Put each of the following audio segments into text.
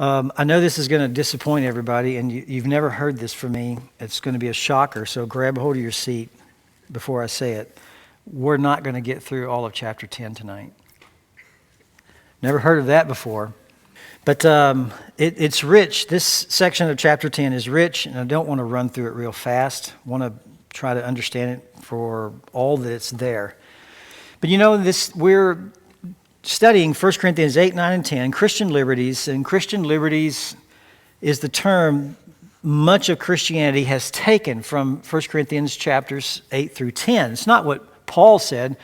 I know this is going to disappoint everybody, and you've never heard this from me. It's going to be a shocker, so grab a hold of your seat before I say it. We're not going to get through all of chapter 10 tonight. Never heard of that before. But it's rich. This section of chapter 10 is rich, and I don't want to run through it real fast. I want to try to understand it for all that's there. But we're studying 1 Corinthians 8, 9, and 10, Christian liberties. And Christian liberties is the term much of Christianity has taken from 1 Corinthians chapters 8 through 10. It's not what Paul said.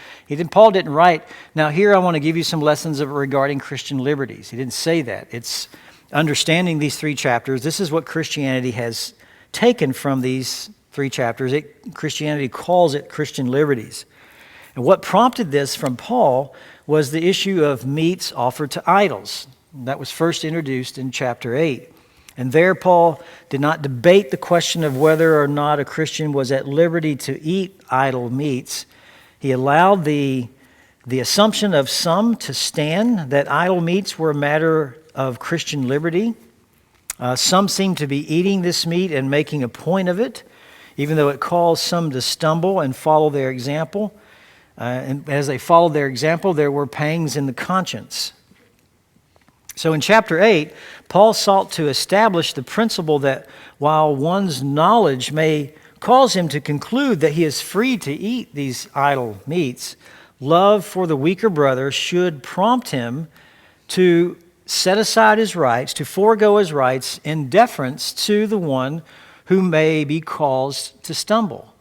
Paul didn't write, now here I want to give you some lessons regarding Christian liberties. He didn't say that. It's understanding these 3 chapters. This is what Christianity has taken from these 3 chapters. Christianity calls it Christian liberties. And what prompted this from Paul was the issue of meats offered to idols. That was first introduced in chapter 8. And there Paul did not debate the question of whether or not a Christian was at liberty to eat idol meats. He allowed the assumption of some to stand that idol meats were a matter of Christian liberty. Some seem to be eating this meat and making a point of it, even though it caused some to stumble and follow their example. And as they followed their example, there were pangs in the conscience. So in chapter 8, Paul sought to establish the principle that while one's knowledge may cause him to conclude that he is free to eat these idol meats, love for the weaker brother should prompt him to set aside his rights, to forego his rights in deference to the one who may be caused to stumble.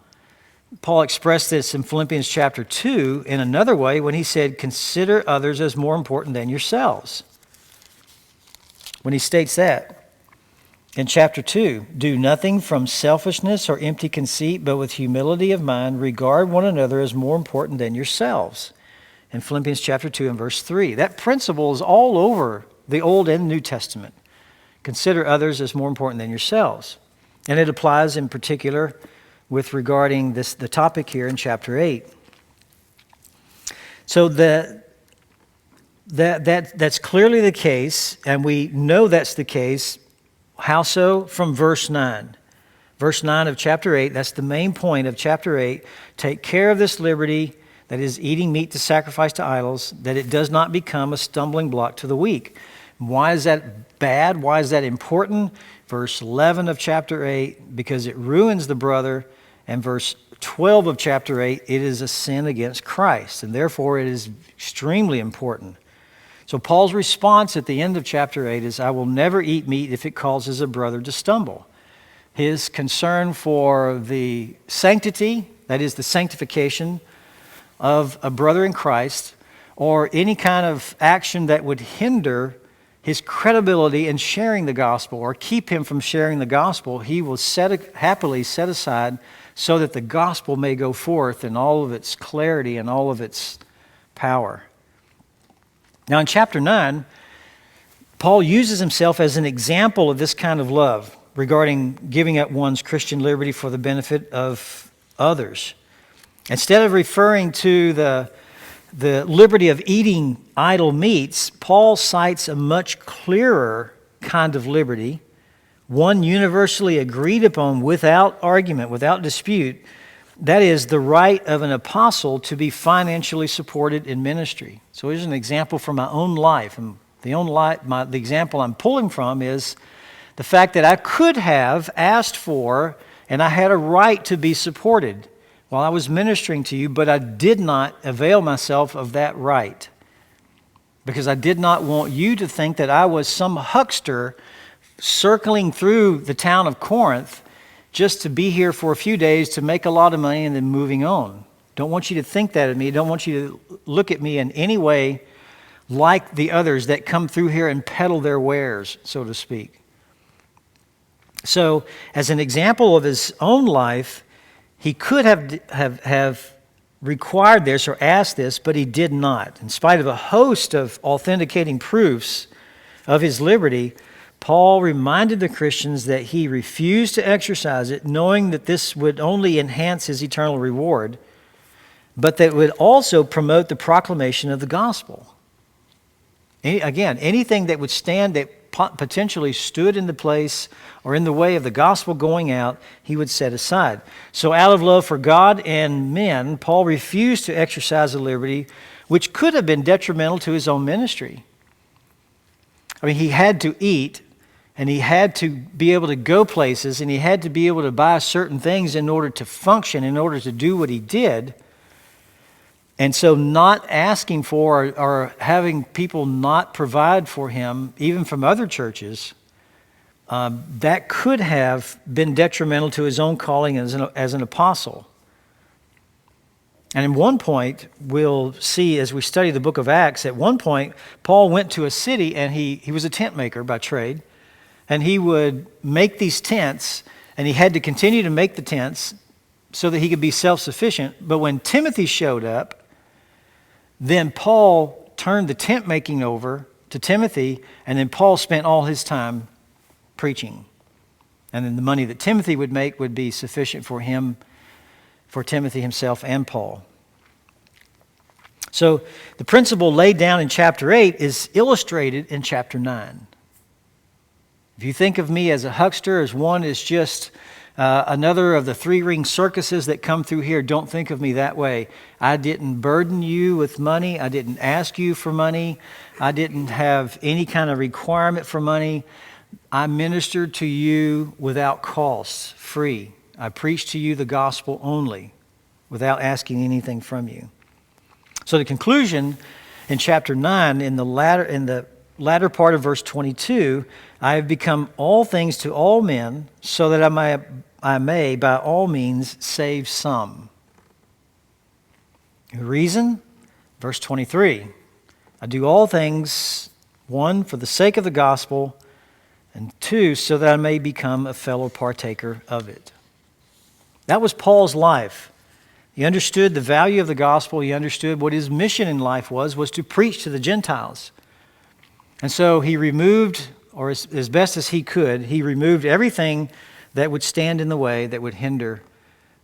Paul expressed this in Philippians chapter 2 in another way when he said, consider others as more important than yourselves. When he states that in chapter 2, do nothing from selfishness or empty conceit, but with humility of mind, regard one another as more important than yourselves. In Philippians chapter 2 and verse 3. That principle is all over the Old and New Testament. Consider others as more important than yourselves. And it applies in particular with regarding the topic here in chapter 8. So that's clearly the case, and we know that's the case. How so? From verse 9. Verse 9 of chapter 8, that's the main point of chapter 8. Take care of this liberty, that is eating meat to sacrifice to idols, that it does not become a stumbling block to the weak. Why is that bad? Why is that important? Verse 11 of chapter 8, because it ruins the brother. And verse 12 of chapter 8, it is a sin against Christ. And therefore, it is extremely important. So Paul's response at the end of chapter 8 is, I will never eat meat if it causes a brother to stumble. His concern for the sanctity, that is the sanctification of a brother in Christ, or any kind of action that would hinder his credibility in sharing the gospel or keep him from sharing the gospel, he will happily set aside so that the gospel may go forth in all of its clarity and all of its power. Now in chapter 9, Paul uses himself as an example of this kind of love regarding giving up one's Christian liberty for the benefit of others. Instead of referring to the liberty of eating idol meats, Paul cites a much clearer kind of liberty, one universally agreed upon without argument, without dispute. That is the right of an apostle to be financially supported in ministry. So here's an example from my own life. And the example I'm pulling from is the fact that I could have asked for and I had a right to be supported while I was ministering to you, but I did not avail myself of that right because I did not want you to think that I was some huckster circling through the town of Corinth just to be here for a few days to make a lot of money and then moving on. Don't want you to think that of me. Don't want you to look at me in any way like the others that come through here and peddle their wares, so to speak. So, as an example of his own life, he could have required this or asked this, but he did not. In spite of a host of authenticating proofs of his liberty, Paul reminded the Christians that he refused to exercise it, knowing that this would only enhance his eternal reward, but that it would also promote the proclamation of the gospel. Again, anything that would stand, that potentially stood in the place or in the way of the gospel going out, he would set aside. So out of love for God and men, Paul refused to exercise a liberty which could have been detrimental to his own ministry. I mean, he had to eat, and he had to be able to go places, and he had to be able to buy certain things in order to function, in order to do what he did. And so not asking for or having people not provide for him, even from other churches, that could have been detrimental to his own calling as an apostle. And in one point, we'll see as we study the book of Acts, at one point, Paul went to a city, and he was a tent maker by trade, and he would make these tents, and he had to continue to make the tents so that he could be self-sufficient. But when Timothy showed up, then Paul turned the tent making over to Timothy, and then Paul spent all his time preaching. And then the money that Timothy would make would be sufficient for him, for Timothy himself and Paul. So the principle laid down in chapter 8 is illustrated in chapter 9. If you think of me as a huckster, as one is just another of the three-ring circuses that come through here, don't think of me that way. I didn't burden you with money. I didn't ask you for money. I didn't have any kind of requirement for money. I ministered to you without cost, free. I preached to you the gospel only, without asking anything from you. So the conclusion in chapter 9, in the latter part of verse 22, I have become all things to all men, so that I may by all means save some. The reason? Verse 23. I do all things, 1, for the sake of the gospel, and 2, so that I may become a fellow partaker of it. That was Paul's life. He understood the value of the gospel. He understood what his mission in life was to preach to the Gentiles. And so he removed, or as best as he could, he removed everything that would stand in the way, that would hinder,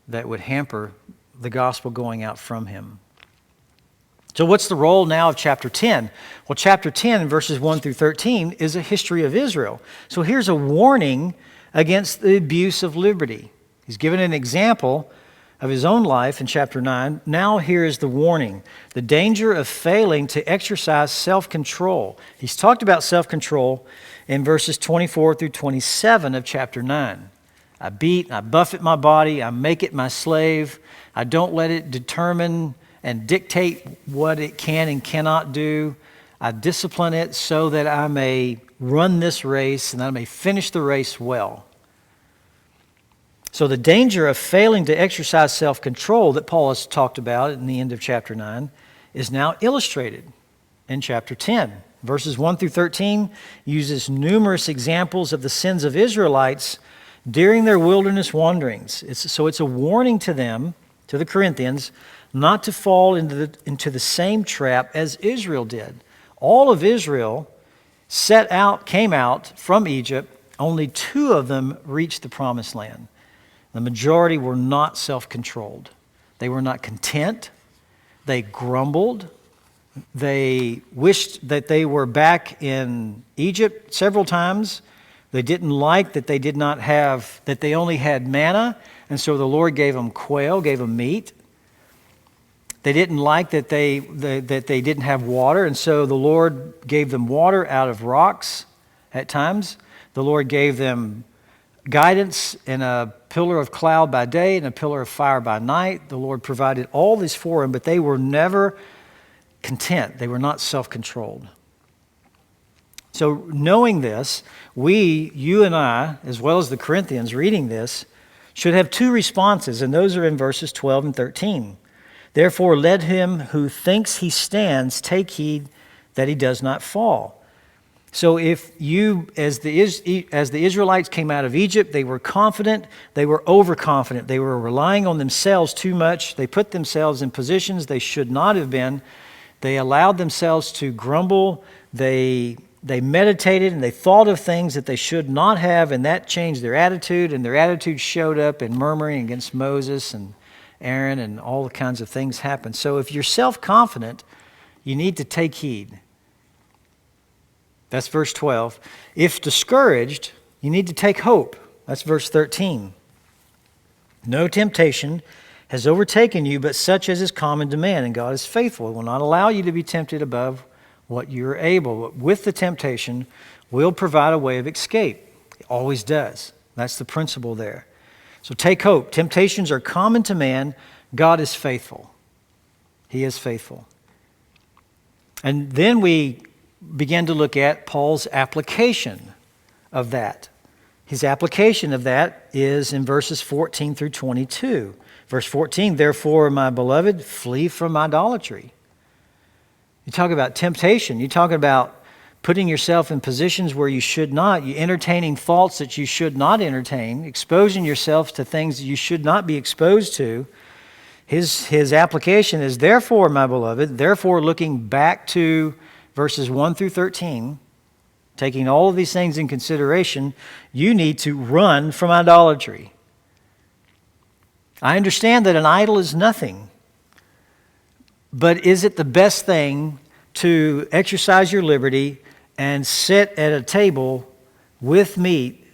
that would hamper the gospel going out from him. So what's the role now of chapter 10? Well, chapter 10, verses 1 through 13, is a history of Israel. So here's a warning against the abuse of liberty. He's given an example of his own life in chapter 9. Now here is the warning: the danger of failing to exercise self-control. He's talked about self-control in verses 24 through 27 of chapter 9. I beat, I buffet my body, I make it my slave. I don't let it determine and dictate what it can and cannot do. I discipline it so that I may run this race and I may finish the race well. So the danger of failing to exercise self-control that Paul has talked about in the end of chapter 9 is now illustrated in chapter 10. Verses 1 through 13 uses numerous examples of the sins of Israelites during their wilderness wanderings. It's a warning to them, to the Corinthians, not to fall into the same trap as Israel did. All of Israel came out from Egypt. Only 2 of them reached the promised land. The majority were not self-controlled. They were not content. They grumbled. They wished that they were back in Egypt several times. They didn't like that they only had manna, and so the Lord gave them quail, gave them meat. They didn't like that they didn't have water, and so the Lord gave them water out of rocks at times. The Lord gave them guidance in a pillar of cloud by day and a pillar of fire by night. The Lord provided all this for them, but they were never content. They were not self-controlled. So knowing this, you and I, as well as the Corinthians reading this, should have 2 responses, and those are in verses 12 and 13. Therefore, let him who thinks he stands take heed that he does not fall. So if you, as the Israelites came out of Egypt, they were confident, they were overconfident, they were relying on themselves too much. They put themselves in positions they should not have been. They allowed themselves to grumble. They meditated and they thought of things that they should not have, and that changed their attitude, and their attitude showed up in murmuring against Moses and Aaron, and all the kinds of things happened. So if you're self-confident, you need to take heed. That's verse 12. If discouraged, you need to take hope. That's verse 13. No temptation has overtaken you, but such as is common to man, and God is faithful. He will not allow you to be tempted above what you are able. But with the temptation, will provide a way of escape. It always does. That's the principle there. So take hope. Temptations are common to man. God is faithful. He is faithful. And then we begin to look at Paul's application of that. His application of that is in verses 14 through 22. Verse 14, therefore, my beloved, flee from idolatry. You talk about temptation. You talk about putting yourself in positions where you should not. You entertaining thoughts that you should not entertain. Exposing yourself to things you should not be exposed to. His application is, therefore, my beloved, therefore looking back to verses 1 through 13, taking all of these things in consideration, you need to run from idolatry. I understand that an idol is nothing, but is it the best thing to exercise your liberty and sit at a table with meat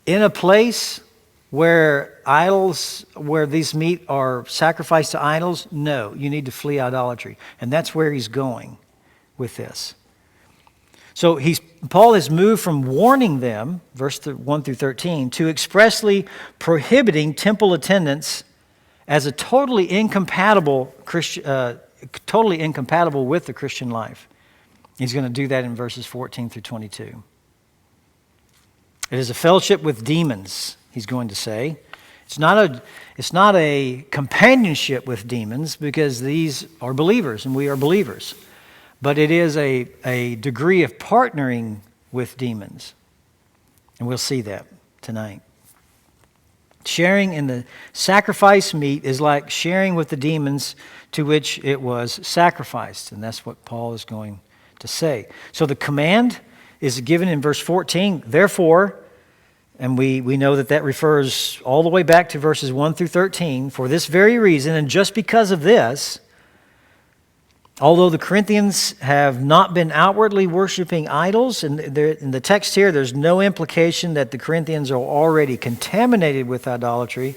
in a place where these meat are sacrificed to idols? No, you need to flee idolatry. And that's where he's going with this. So Paul has moved from warning them, verse 1 through 13, to expressly prohibiting temple attendance as a totally incompatible with the Christian life. He's going to do that in verses 14 through 22. It is a fellowship with demons, he's going to say. It's not a companionship with demons, because these are believers and we are believers. But it is a degree of partnering with demons. And we'll see that tonight. Sharing in the sacrifice meat is like sharing with the demons to which it was sacrificed. And that's what Paul is going to say. So the command is given in verse 14. Therefore, and we know that refers all the way back to verses 1 through 13. For this very reason, and just because of this, although the Corinthians have not been outwardly worshiping idols, in the text here, there's no implication that the Corinthians are already contaminated with idolatry,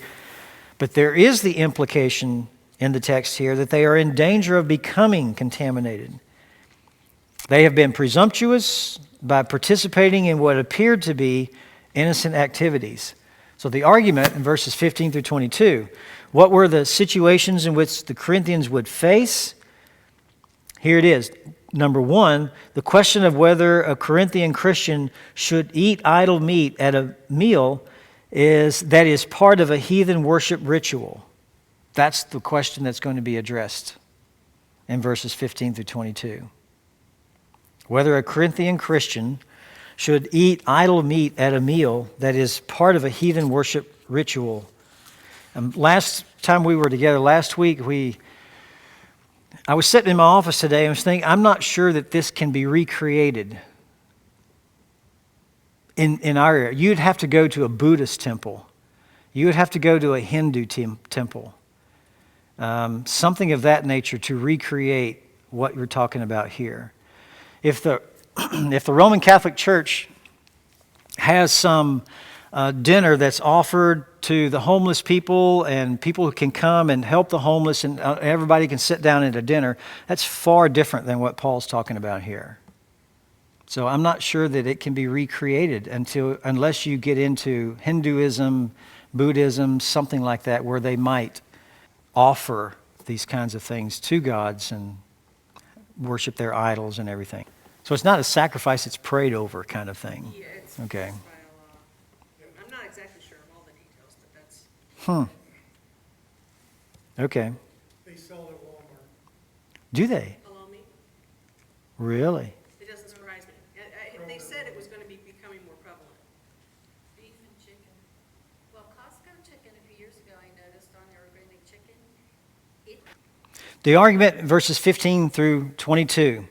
but there is the implication in the text here that they are in danger of becoming contaminated. They have been presumptuous by participating in what appeared to be innocent activities. So the argument in verses 15 through 22, what were the situations in which the Corinthians would face? Here it is. Number one, the question of whether a Corinthian Christian should eat idol meat at a meal that is part of a heathen worship ritual. That's the question that's going to be addressed in verses 15 through 22. Whether a Corinthian Christian should eat idol meat at a meal that is part of a heathen worship ritual. Last time we were together, last week, I was sitting in my office today and was thinking, I'm not sure that this can be recreated in our area. You'd have to go to a Buddhist temple. You would have to go to a Hindu temple. Something of that nature to recreate what you're talking about here. If the Roman Catholic Church has some dinner that's offered to the homeless people, and people can come and help the homeless, and everybody can sit down at a dinner, that's far different than what Paul's talking about here. So I'm not sure that it can be recreated unless you get into Hinduism, Buddhism, something like that, where they might offer these kinds of things to gods and worship their idols and everything. So it's not a sacrifice, it's prayed over kind of thing. Yeah, it's okay. By a law. I'm not exactly sure of all the details, but that's... Okay. They sell it at Walmart. Do they? Allow me? Really? It doesn't surprise me. They said it was going to be becoming more prevalent. Beef and chicken. Well, Costco chicken a few years ago, I noticed on their organic chicken. The argument, verses 15 through 22.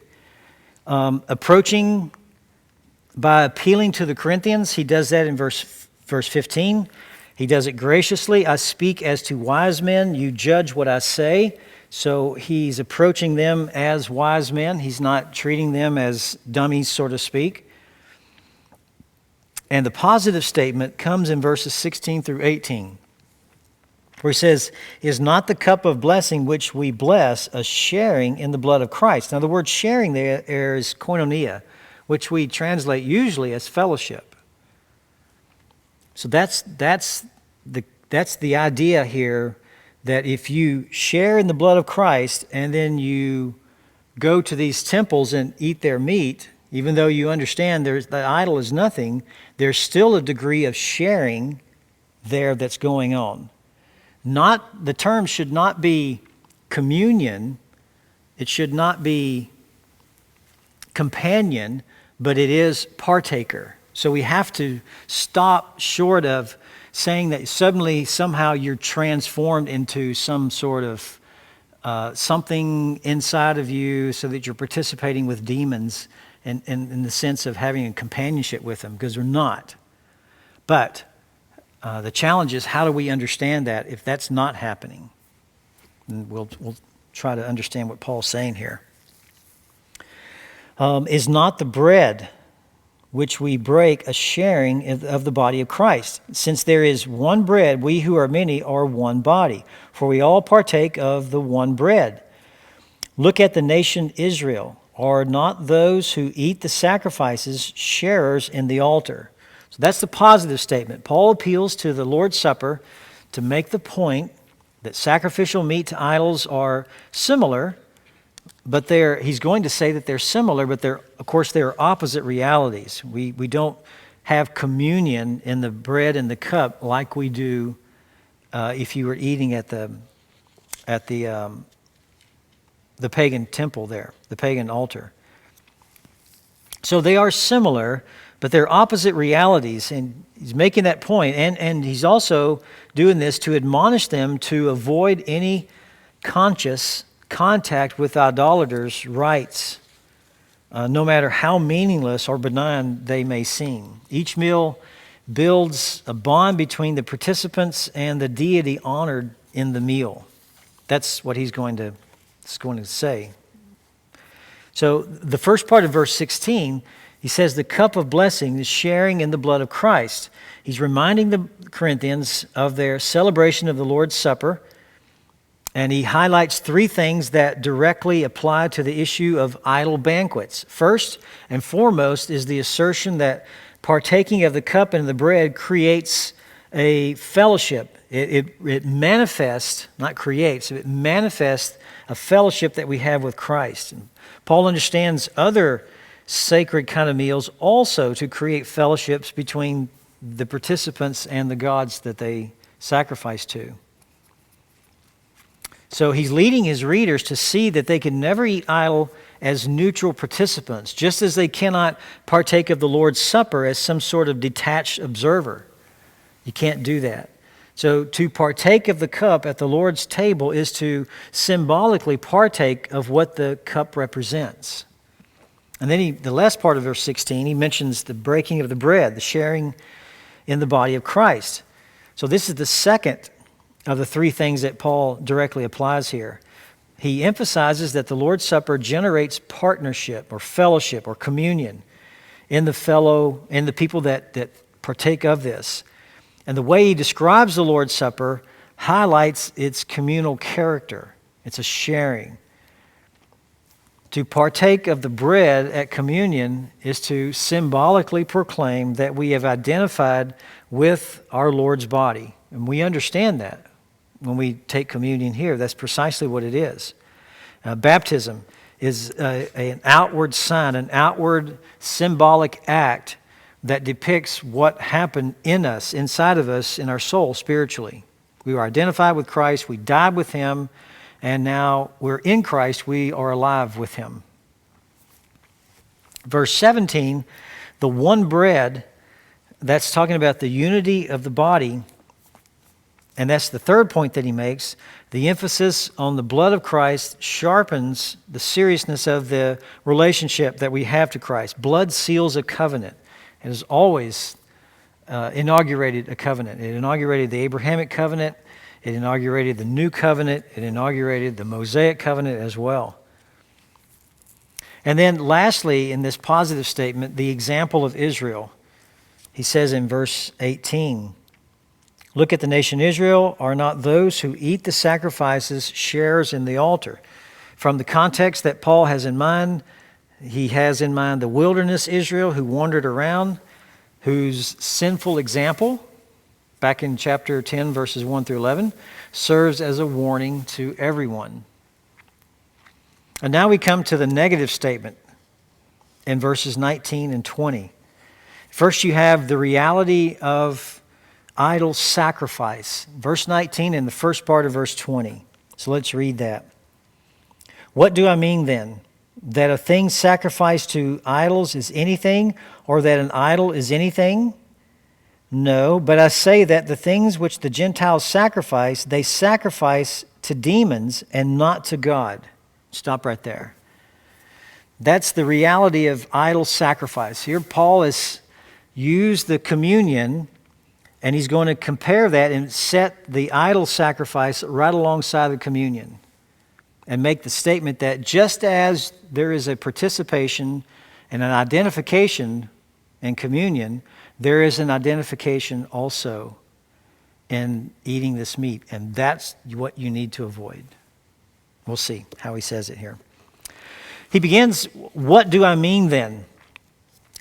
Approaching by appealing to the Corinthians, he does that in verse 15. He does it graciously. I speak as to wise men. You judge what I say. So he's approaching them as wise men. He's not treating them as dummies, so to speak. And the positive statement comes in verses 16 through 18, where he says, "Is not the cup of blessing which we bless a sharing in the blood of Christ?" Now the word sharing there is koinonia, which we translate usually as fellowship. So that's the idea here, that if you share in the blood of Christ and then you go to these temples and eat their meat, even though you understand the idol is nothing, there's still a degree of sharing there that's going on. The term should not be communion, it should not be companion, but it is partaker. So we have to stop short of saying that suddenly somehow you're transformed into some sort of something inside of you so that you're participating with demons in the sense of having a companionship with them, because they're not. But the challenge is, how do we understand that if that's not happening? And we'll try to understand what Paul's saying here. Is not the bread which we break a sharing of the body of Christ? Since there is one bread, we who are many are one body, for we all partake of the one bread. Look at the nation Israel. Are not those who eat the sacrifices sharers in the altar? So that's the positive statement. Paul appeals to the Lord's Supper to make the point that sacrificial meat to idols are similar, but he's going to say that they're similar, but of course they're opposite realities. We don't have communion in the bread and the cup like we do if you were eating at the pagan temple there, the pagan altar. So they are similar, but they're opposite realities, and he's making that point, and he's also doing this to admonish them to avoid any conscious contact with idolaters' rites, no matter how meaningless or benign they may seem. Each meal builds a bond between the participants and the deity honored in the meal. That's what he's going to say. So the first part of verse 16, he says the cup of blessing is sharing in the blood of Christ. He's reminding the Corinthians of their celebration of the Lord's Supper, and he highlights three things that directly apply to the issue of idol banquets. First and foremost is the assertion that partaking of the cup and the bread creates a fellowship. It manifests, not creates, it manifests a fellowship that we have with Christ. And Paul understands other sacred kind of meals also to create fellowships between the participants and the gods that they sacrifice to. So he's leading his readers to see that they can never eat idol as neutral participants, just as they cannot partake of the Lord's Supper as some sort of detached observer. You can't do that. So to partake of the cup at the Lord's table is to symbolically partake of what the cup represents. And then the last part of verse 16, he mentions the breaking of the bread, the sharing in the body of Christ. So this is the second of the three things that Paul directly applies here. He emphasizes that the Lord's Supper generates partnership or fellowship or communion in the people that partake of this. And the way he describes the Lord's Supper highlights its communal character. It's a sharing. To partake of the bread at communion is to symbolically proclaim that we have identified with our Lord's body. And we understand that when we take communion here. That's precisely what it is. Baptism is an outward sign, an outward symbolic act that depicts what happened in us, inside of us, in our soul spiritually. We were identified with Christ, we died with Him, and now we're in Christ, we are alive with Him. Verse 17, the one bread, that's talking about the unity of the body, and that's the third point that he makes. The emphasis on the blood of Christ sharpens the seriousness of the relationship that we have to Christ. Blood seals a covenant. It has always inaugurated a covenant. It inaugurated the Abrahamic covenant. It inaugurated the new covenant. It inaugurated the Mosaic covenant as well. And then lastly, in this positive statement, the example of Israel. He says in verse 18, look at the nation Israel, are not those who eat the sacrifices sharers in the altar? From the context that Paul has in mind, he has in mind the wilderness Israel who wandered around, whose sinful example, back in chapter 10, verses 1 through 11, serves as a warning to everyone. And now we come to the negative statement in verses 19 and 20. First, you have the reality of idol sacrifice. Verse 19 and the first part of verse 20. So let's read that. What do I mean then? That a thing sacrificed to idols is anything, or that an idol is anything? No, but I say that the things which the Gentiles sacrifice, they sacrifice to demons and not to God. Stop right there. That's the reality of idol sacrifice. Here Paul has used the communion, and he's going to compare that and set the idol sacrifice right alongside the communion and make the statement that just as there is a participation and an identification in communion, there is an identification also in eating this meat, and that's what you need to avoid. We'll see how he says it here. He begins, what do I mean then?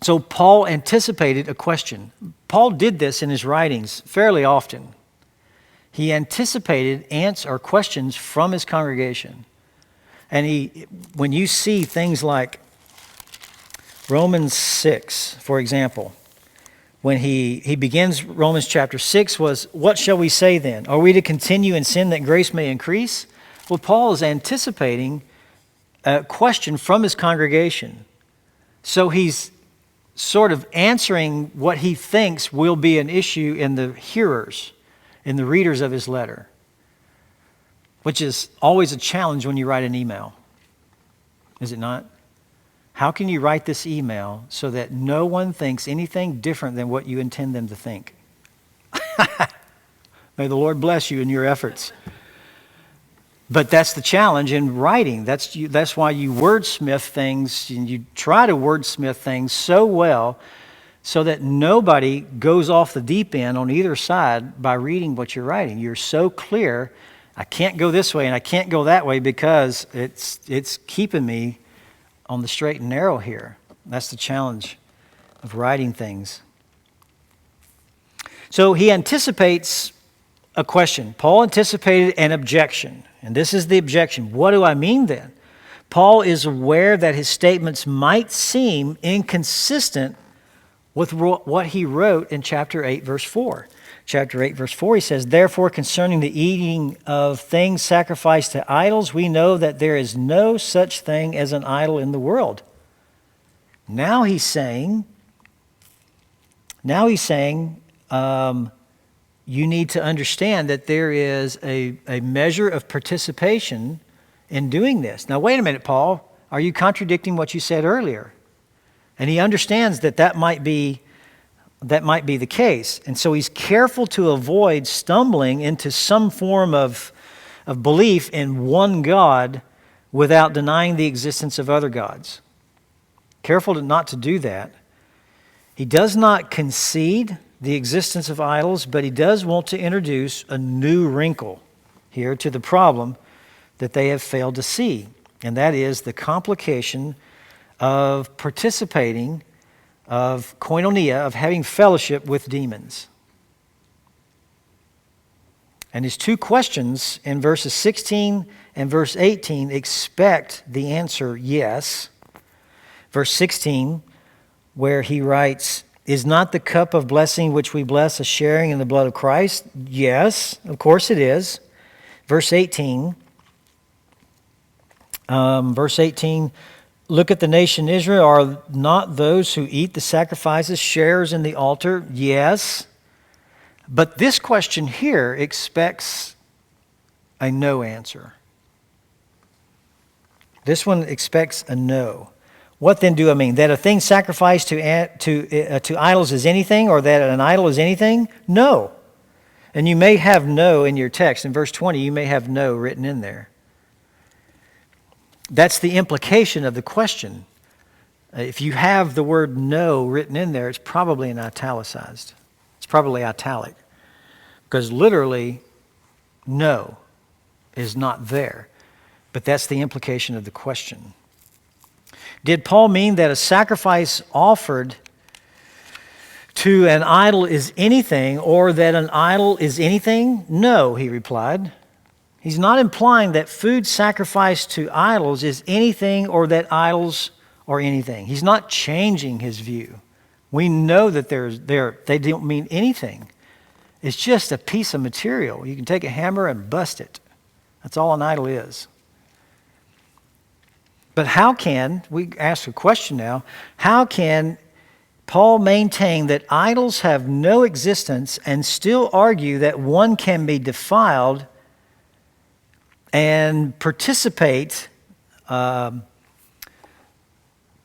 So Paul anticipated a question. Paul did this in his writings fairly often. He anticipated answers or questions from his congregation. And when you see things like Romans 6, for example, when he begins Romans chapter 6 was, what shall we say then? Are we to continue in sin that grace may increase? Well, Paul is anticipating a question from his congregation. So he's sort of answering what he thinks will be an issue in the hearers, in the readers of his letter, which is always a challenge when you write an email. Is it not? How can you write this email so that no one thinks anything different than what you intend them to think? May the Lord bless you in your efforts. But that's the challenge in writing. That's why you wordsmith things, and you try to wordsmith things so well so that nobody goes off the deep end on either side by reading what you're writing. You're so clear, I can't go this way and I can't go that way because it's keeping me on the straight and narrow here. That's the challenge of writing things. So he anticipates a question. Paul anticipated an objection. And this is the objection. What do I mean then? Paul is aware that his statements might seem inconsistent with what he wrote in chapter 8, verse 4. Chapter 8, verse 4, he says, therefore, concerning the eating of things sacrificed to idols, we know that there is no such thing as an idol in the world. Now he's saying, you need to understand that there is a measure of participation in doing this. Now, wait a minute, Paul. Are you contradicting what you said earlier? And he understands that might be the case. And so he's careful to avoid stumbling into some form of belief in one God without denying the existence of other gods. Careful not to do that. He does not concede the existence of idols, but he does want to introduce a new wrinkle here to the problem that they have failed to see, and that is the complication of participating, of koinonia, of having fellowship with demons. And his two questions in verses 16 and verse 18 expect the answer yes. Verse 16, where he writes, is not the cup of blessing which we bless a sharing in the blood of Christ? Yes, of course it is. Verse 18, look at the nation Israel. Are not those who eat the sacrifices sharers in the altar? Yes. But this question here expects a no answer. This one expects a no. What then do I mean? That a thing sacrificed to idols is anything, or that an idol is anything? No. And you may have no in your text. In verse 20, you may have no written in there. That's the implication of the question. If you have the word no written in there, it's probably in italicized. It's probably italic. Because literally, no is not there. But that's the implication of the question. Did Paul mean that a sacrifice offered to an idol is anything, or that an idol is anything? No, he replied. He's not implying that food sacrificed to idols is anything, or that idols are anything. He's not changing his view. We know that they don't mean anything. It's just a piece of material. You can take a hammer and bust it. That's all an idol is. But how can, we ask a question now, how can Paul maintain that idols have no existence and still argue that one can be defiled and participate,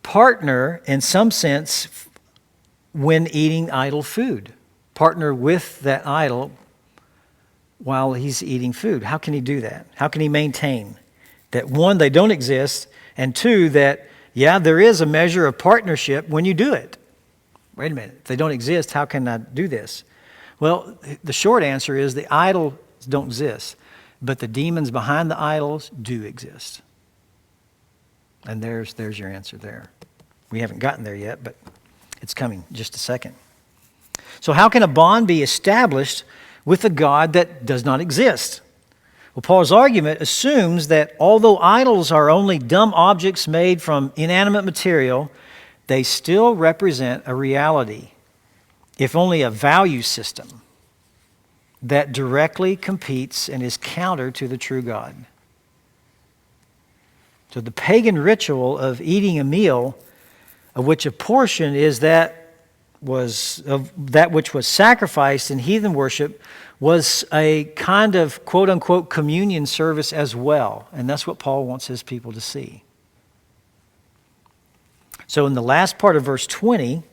partner in some sense when eating idol food? Partner with that idol while he's eating food. How can he do that? How can he maintain that, one, they don't exist, and two, that, yeah, there is a measure of partnership when you do it? Wait a minute, if they don't exist, how can I do this? Well, the short answer is the idols don't exist, but the demons behind the idols do exist. And there's your answer there. We haven't gotten there yet, but it's coming in just a second. So how can a bond be established with a God that does not exist? Well, Paul's argument assumes that although idols are only dumb objects made from inanimate material, they still represent a reality, if only a value system, that directly competes and is counter to the true God. So the pagan ritual of eating a meal, of which a portion is that which was sacrificed in heathen worship, was a kind of quote-unquote communion service as well. And that's what Paul wants his people to see. So in the last part of verse 20,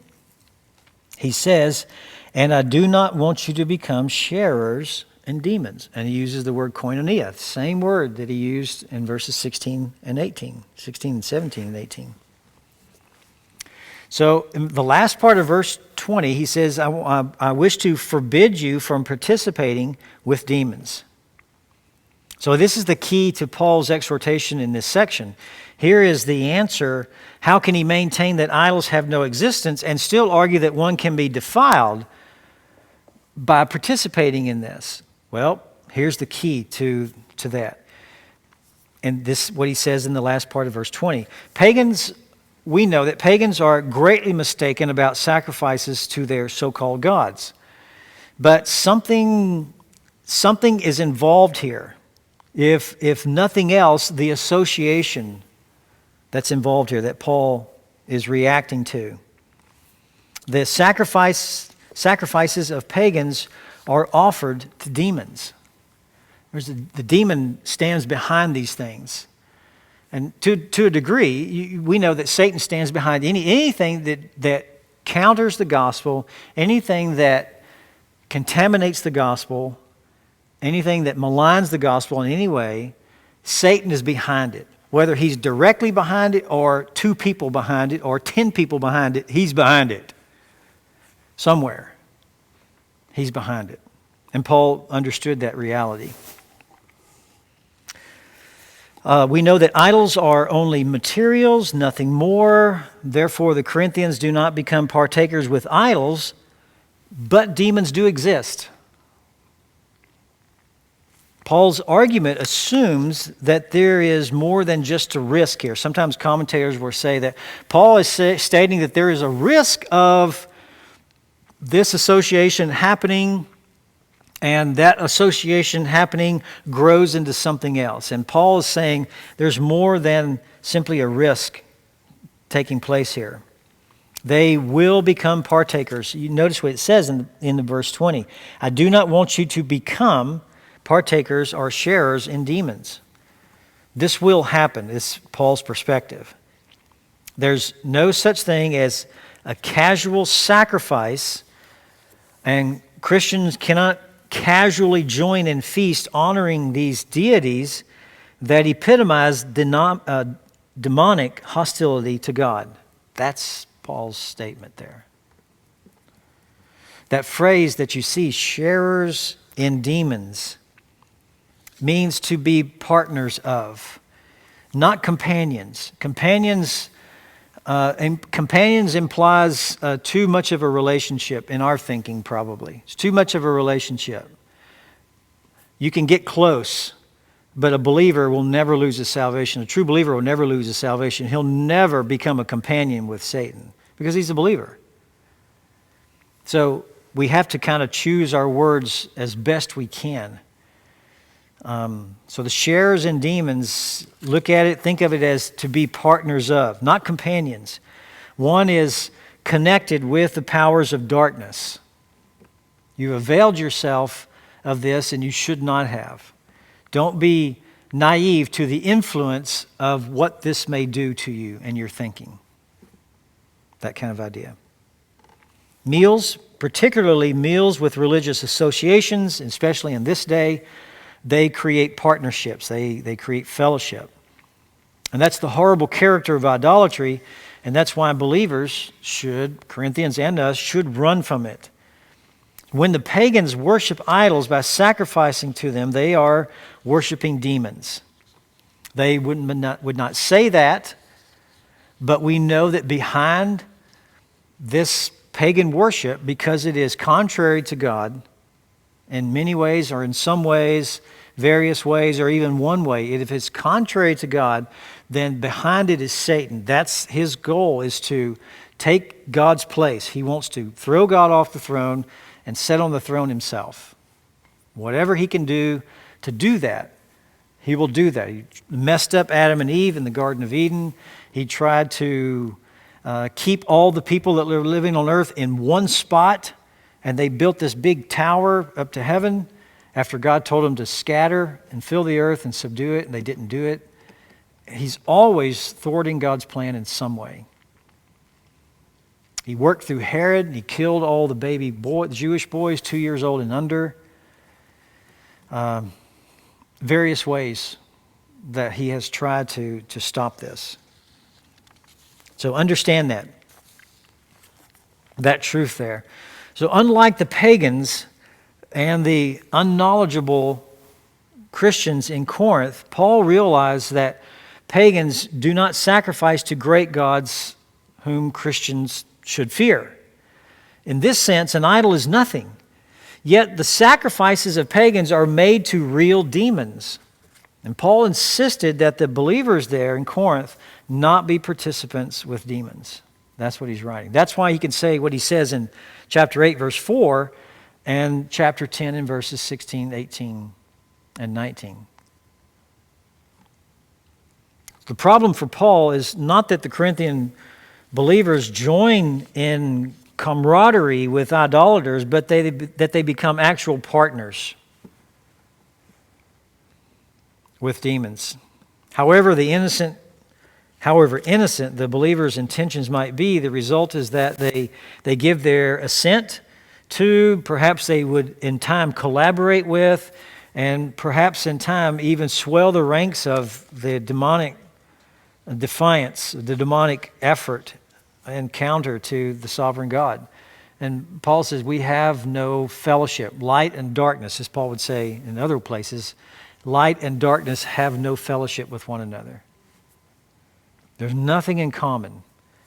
he says, "And I do not want you to become sharers in demons." And he uses the word koinonia, the same word that he used in verses 16 and 18, 16 and 17 and 18. So in the last part of verse 20, he says, I wish to forbid you from participating with demons. So this is the key to Paul's exhortation in this section. Here is the answer. How can he maintain that idols have no existence and still argue that one can be defiled by participating in this? Well, here's the key to that. And this what he says in the last part of verse 20. We know that pagans are greatly mistaken about sacrifices to their so-called gods. But something is involved here. If nothing else, the association that's involved here that Paul is reacting to. The sacrifices of pagans are offered to demons. The demon stands behind these things. And to a degree, we know that Satan stands behind anything that counters the gospel, anything that contaminates the gospel, anything that maligns the gospel in any way. Satan is behind it. Whether he's directly behind it or 2 people behind it or 10 people behind it, he's behind it. Somewhere. He's behind it. And Paul understood that reality. We know that idols are only materials, nothing more. Therefore, the Corinthians do not become partakers with idols, but demons do exist. Paul's argument assumes that there is more than just a risk here. Sometimes commentators will say that Paul is stating that there is a risk of this association happening, and that association happening grows into something else. And Paul is saying there's more than simply a risk taking place here. They will become partakers. You notice what it says in the verse 20. I do not want you to become partakers or sharers in demons. This will happen, is Paul's perspective. There's no such thing as a casual sacrifice, and Christians cannot casually join in feast honoring these deities that epitomize demonic hostility to God. That's Paul's statement there. That phrase that you see, sharers in demons, means to be partners of, not companions. Companions implies too much of a relationship in our thinking, probably. It's too much of a relationship. You can get close, but a believer will never lose his salvation. A true believer will never lose his salvation. He'll never become a companion with Satan because he's a believer. So we have to kind of choose our words as best we can. So the sharers in demons, look at it, think of it as to be partners of, not companions. One is connected with the powers of darkness. You've availed yourself of this and you should not have. Don't be naive to the influence of what this may do to you and your thinking. That kind of idea. Meals, particularly meals with religious associations, especially in this day, they create partnerships. They create fellowship. And that's the horrible character of idolatry, and that's why believers should, Corinthians and us, should run from it. When the pagans worship idols by sacrificing to them, they are worshiping demons. They would not say that, but we know that behind this pagan worship, because it is contrary to God in many ways or in some ways, various ways, or even one way, if it's contrary to God, then behind it is Satan. That's his goal, is to take God's place. He wants to throw God off the throne and sit on the throne himself. Whatever he can do to do that, he will do that. He messed up Adam and Eve in the Garden of Eden. He tried to keep all the people that were living on earth in one spot, and they built this big tower up to heaven after God told them to scatter and fill the earth and subdue it, and they didn't do it. He's always thwarting God's plan in some way. He worked through Herod, and he killed all the baby Jewish boys 2 years old and under. Various ways that he has tried to stop this. So understand that truth there. So unlike the pagans and the unknowledgeable Christians in Corinth, Paul realized that pagans do not sacrifice to great gods whom Christians should fear. In this sense, an idol is nothing. Yet the sacrifices of pagans are made to real demons. And Paul insisted that the believers there in Corinth not be participants with demons. That's what he's writing. That's why he can say what he says in chapter 8, verse 4, and chapter 10 in verses 16, 18, and 19. The problem for Paul is not that the Corinthian believers join in camaraderie with idolaters, but that they become actual partners with demons. However innocent the believer's intentions might be, the result is that they give their assent to, perhaps they would in time collaborate with, and perhaps in time even swell the ranks of the demonic defiance, the demonic effort and counter to the sovereign God. And Paul says we have no fellowship. Light and darkness, as Paul would say in other places, light and darkness have no fellowship with one another. There's nothing in common.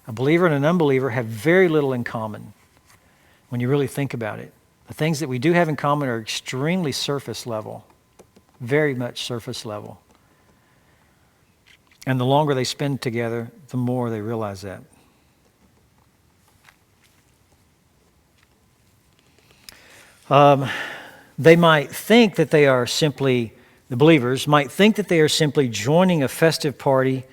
A believer and an unbeliever have very little in common when you really think about it. The things that we do have in common are extremely surface level, very much surface level. And the longer they spend together, the more they realize that. They might think that they are simply, the believers might think that they are simply joining a festive party,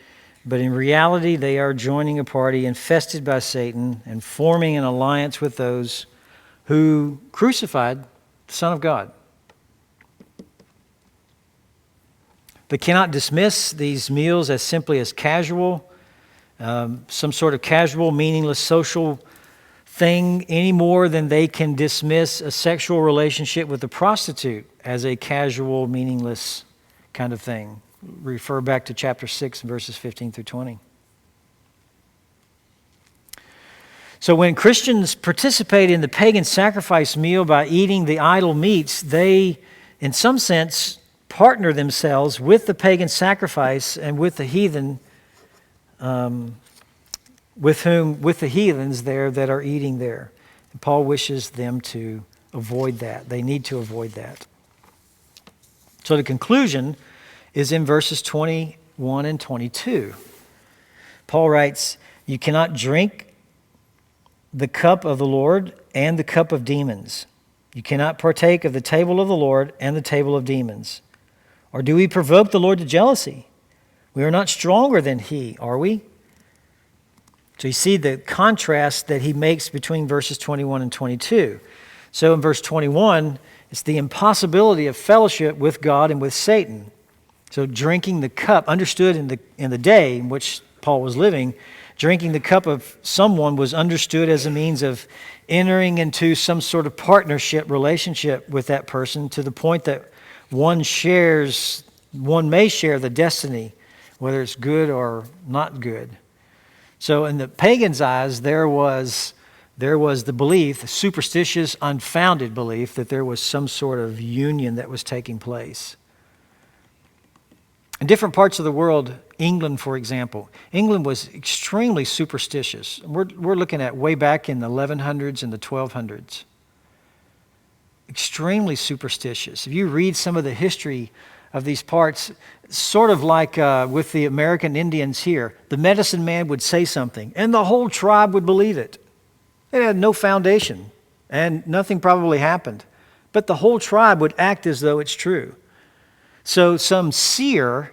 but in reality they are joining a party infested by Satan and forming an alliance with those who crucified the Son of God. They cannot dismiss these meals as simply as casual, some sort of casual, meaningless social thing any more than they can dismiss a sexual relationship with a prostitute as a casual, meaningless kind of thing. Refer back to chapter 6, verses 15 through 20. So when Christians participate in the pagan sacrifice meal by eating the idol meats, they, in some sense, partner themselves with the pagan sacrifice and with the heathen, with the heathens there that are eating there. And Paul wishes them to avoid that. They need to avoid that. So the conclusion is in verses 21 and 22. Paul writes, "You cannot drink the cup of the Lord and the cup of demons. You cannot partake of the table of the Lord and the table of demons. Or do we provoke the Lord to jealousy? We are not stronger than he, are we?" So you see the contrast that he makes between verses 21 and 22. So in verse 21, it's the impossibility of fellowship with God and with Satan. So drinking the cup, understood in the day in which Paul was living, drinking the cup of someone was understood as a means of entering into some sort of partnership relationship with that person to the point that one may share the destiny, whether it's good or not good. So in the pagans' eyes, there was the belief, the superstitious, unfounded belief, that there was some sort of union that was taking place. In different parts of the world, England, for example, England was extremely superstitious. We're looking at way back in the 1100s and the 1200s. Extremely superstitious. If you read some of the history of these parts, sort of like with the American Indians here, the medicine man would say something, and the whole tribe would believe it. It had no foundation, and nothing probably happened. But the whole tribe would act as though it's true. So some seer,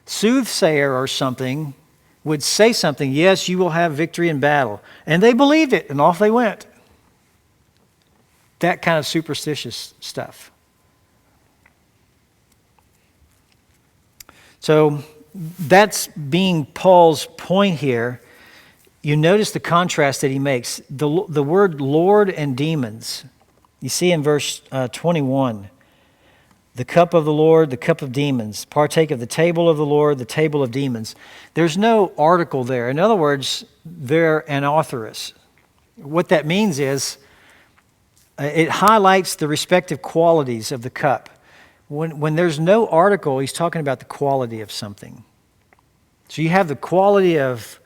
soothsayer or something, would say something, "Yes, you will have victory in battle." And they believed it, and off they went. That kind of superstitious stuff. So that's being Paul's point here. You notice the contrast that he makes. The word Lord and demons, you see in verse 21. The cup of the Lord, the cup of demons. Partake of the table of the Lord, the table of demons. There's no article there. In other words, they're an authoress. What that means is it highlights the respective qualities of the cup. When there's no article, he's talking about the quality of something. So you have the quality of,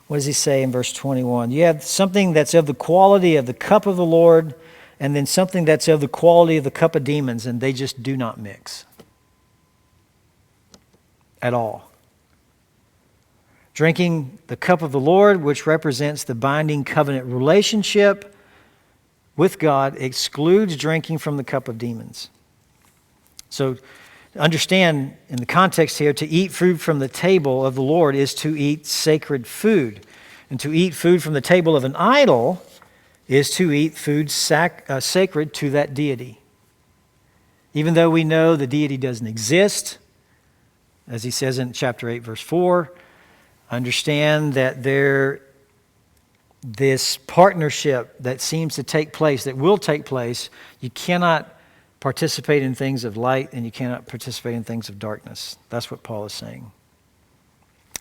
what does he say in verse 21? You have something that's of the quality of the cup of the Lord, and then something that's of the quality of the cup of demons, and they just do not mix at all. Drinking the cup of the Lord, which represents the binding covenant relationship with God, excludes drinking from the cup of demons. So understand, in the context here, to eat food from the table of the Lord is to eat sacred food. And to eat food from the table of an idol is to eat food sacred to that deity. Even though we know the deity doesn't exist, as he says in chapter 8, verse 4, understand that this partnership that seems to take place, that will take place, you cannot participate in things of light and you cannot participate in things of darkness. That's what Paul is saying.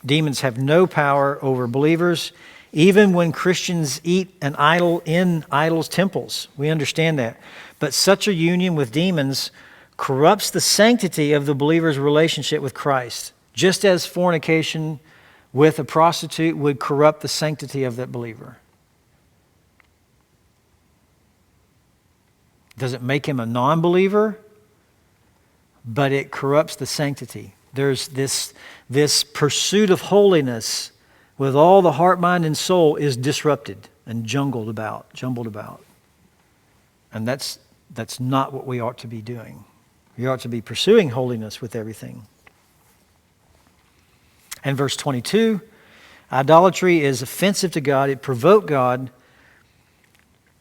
Demons have no power over believers. Even when Christians eat an idol in idols' temples, we understand that. But such a union with demons corrupts the sanctity of the believer's relationship with Christ, just as fornication with a prostitute would corrupt the sanctity of that believer. Doesn't make him a non-believer, but it corrupts the sanctity. There's this pursuit of holiness with all the heart, mind, and soul is disrupted and jumbled about. And that's not what we ought to be doing. We ought to be pursuing holiness with everything. And verse 22, idolatry is offensive to God. It provoked God.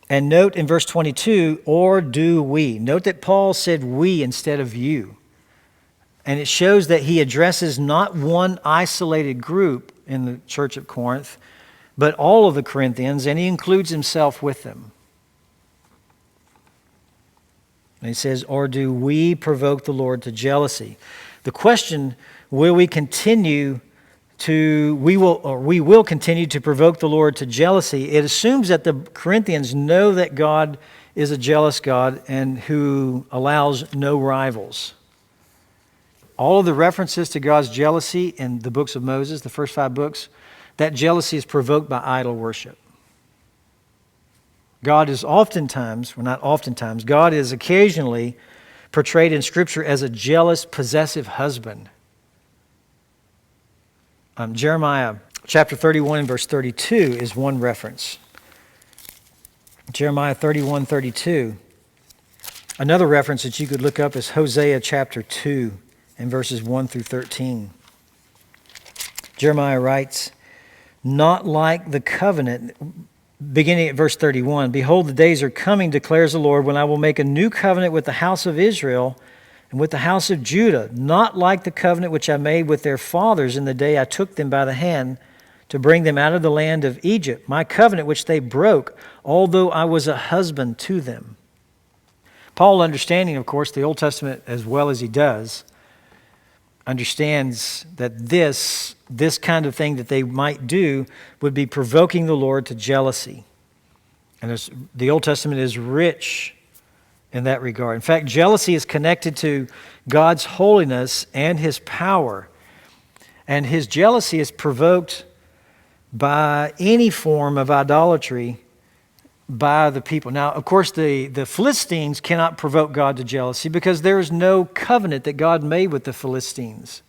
And note in verse 22, or do we. Note that Paul said we instead of you. And it shows that he addresses not one isolated group in the church of Corinth, but all of the Corinthians, and he includes himself with them. And he says, or do we provoke the Lord to jealousy? The question, we will continue to provoke the Lord to jealousy. It assumes that the Corinthians know that God is a jealous God and who allows no rivals. All of the references to God's jealousy in the books of Moses, the first 5 books, that jealousy is provoked by idol worship. God is God is occasionally portrayed in Scripture as a jealous, possessive husband. Jeremiah chapter 31 and verse 32 is one reference. Jeremiah 31:32. Another reference that you could look up is Hosea chapter 2 and verses 1 through 13. Jeremiah writes, not like the covenant, beginning at verse 31, behold, the days are coming, declares the Lord, when I will make a new covenant with the house of Israel and with the house of Judah, not like the covenant which I made with their fathers in the day I took them by the hand to bring them out of the land of Egypt, my covenant which they broke, although I was a husband to them. Paul, understanding, of course, the Old Testament as well as he does, understands that this kind of thing that they might do would be provoking the Lord to jealousy. And the Old Testament is rich in that regard. In fact, jealousy is connected to God's holiness and His power. And His jealousy is provoked by any form of idolatry by the people. Now, of course, the Philistines cannot provoke God to jealousy because there is no covenant that God made with the Philistines.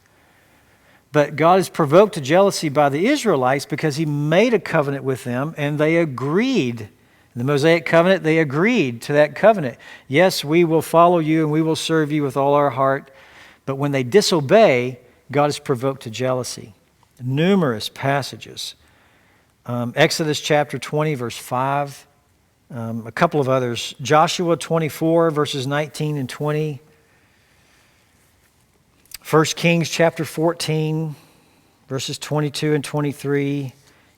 But God is provoked to jealousy by the Israelites because He made a covenant with them and they agreed. In the Mosaic covenant, they agreed to that covenant. Yes, we will follow you and we will serve you with all our heart. But when they disobey, God is provoked to jealousy. Numerous passages. Exodus chapter 20, verse 5. A couple of others. Joshua 24, verses 19 and 20. 1 Kings chapter 14, verses 22 and 23.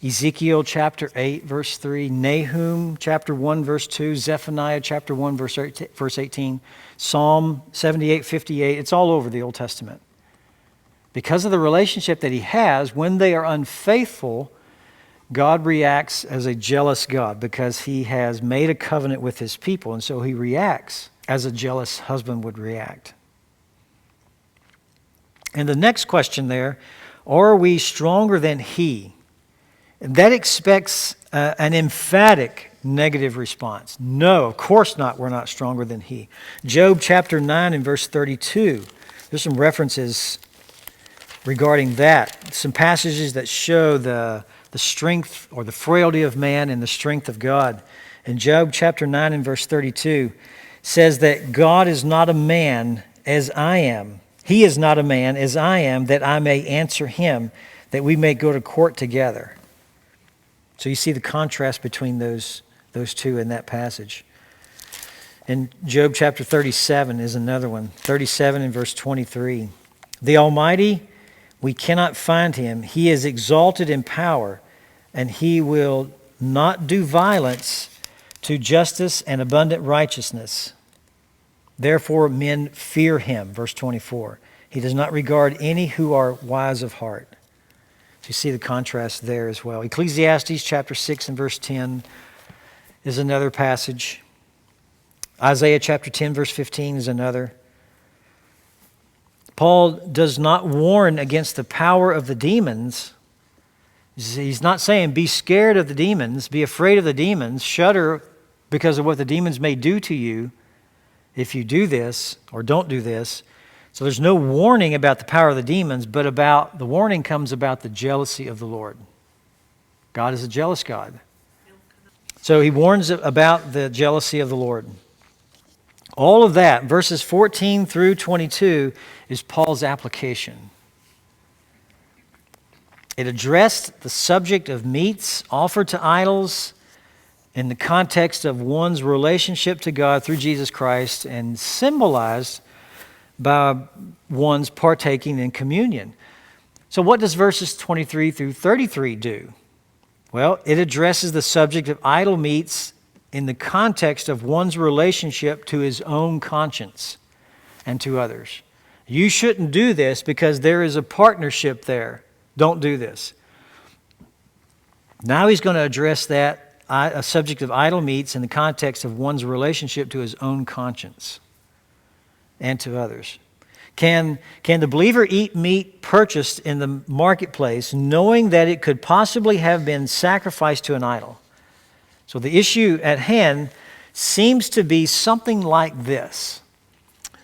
Ezekiel chapter 8, verse 3. Nahum chapter 1, verse 2. Zephaniah chapter 1, verse 18. Psalm 78, 58. It's all over the Old Testament. Because of the relationship that He has, when they are unfaithful, God reacts as a jealous God because He has made a covenant with His people, and so He reacts as a jealous husband would react. And the next question there, are we stronger than He? That expects an emphatic negative response. No, of course not, we're not stronger than He. Job chapter 9 and verse 32, there's some references regarding that. Some passages that show the strength or the frailty of man and the strength of God. In Job chapter 9 and verse 32 says that God is not a man as I am. He is not a man as I am, that I may answer him, that we may go to court together. So you see the contrast between those two in that passage. In Job chapter 37 is another one. 37 and verse 23. The Almighty, we cannot find Him. He is exalted in power, and He will not do violence to justice and abundant righteousness. Therefore men fear Him. Verse 24. He does not regard any who are wise of heart. So you see the contrast there as well. Ecclesiastes chapter 6 and verse 10 is another passage. Isaiah chapter 10 verse 15 is another. Paul does not warn against the power of the demons. He's not saying be scared of the demons, be afraid of the demons, shudder because of what the demons may do to you if you do this or don't do this. So there's no warning about the power of the demons, but the warning comes about the jealousy of the Lord. God is a jealous God. So He warns about the jealousy of the Lord. All of that, verses 14 through 22, is Paul's application. It addressed the subject of meats offered to idols in the context of one's relationship to God through Jesus Christ and symbolized by one's partaking in communion. So what does verses 23 through 33 do? Well, it addresses the subject of idol meats in the context of one's relationship to his own conscience and to others. You shouldn't do this because there is a partnership there. Don't do this. Now he's going to address that, a subject of idol meats in the context of one's relationship to his own conscience and to others. Can the believer eat meat purchased in the marketplace knowing that it could possibly have been sacrificed to an idol? So the issue at hand seems to be something like this.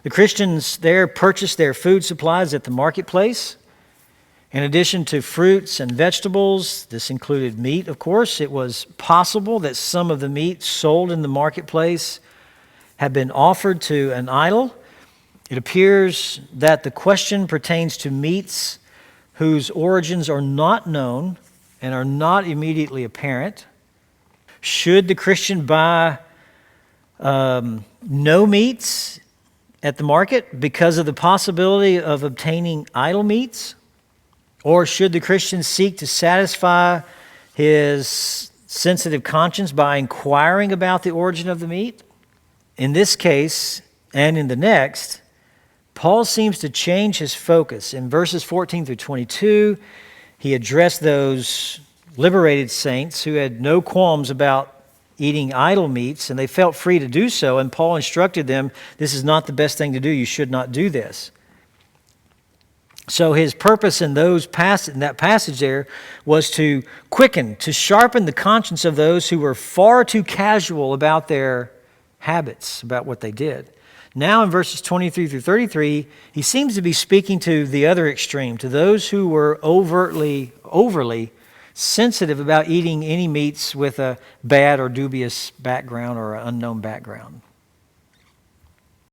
The Christians there purchased their food supplies at the marketplace. In addition to fruits and vegetables, this included meat, of course. It was possible that some of the meat sold in the marketplace had been offered to an idol. It appears that the question pertains to meats whose origins are not known and are not immediately apparent. Should the Christian buy no meats at the market because of the possibility of obtaining idol meats? Or should the Christian seek to satisfy his sensitive conscience by inquiring about the origin of the meat? In this case and in the next, Paul seems to change his focus. In verses 14 through 22, he addressed those liberated saints who had no qualms about eating idol meats, and they felt free to do so, and Paul instructed them, this is not the best thing to do, you should not do this. So his purpose in that passage there was to quicken, to sharpen the conscience of those who were far too casual about their habits, about what they did. Now in verses 23 through 33, he seems to be speaking to the other extreme, to those who were overly sensitive about eating any meats with a bad or dubious background or an unknown background.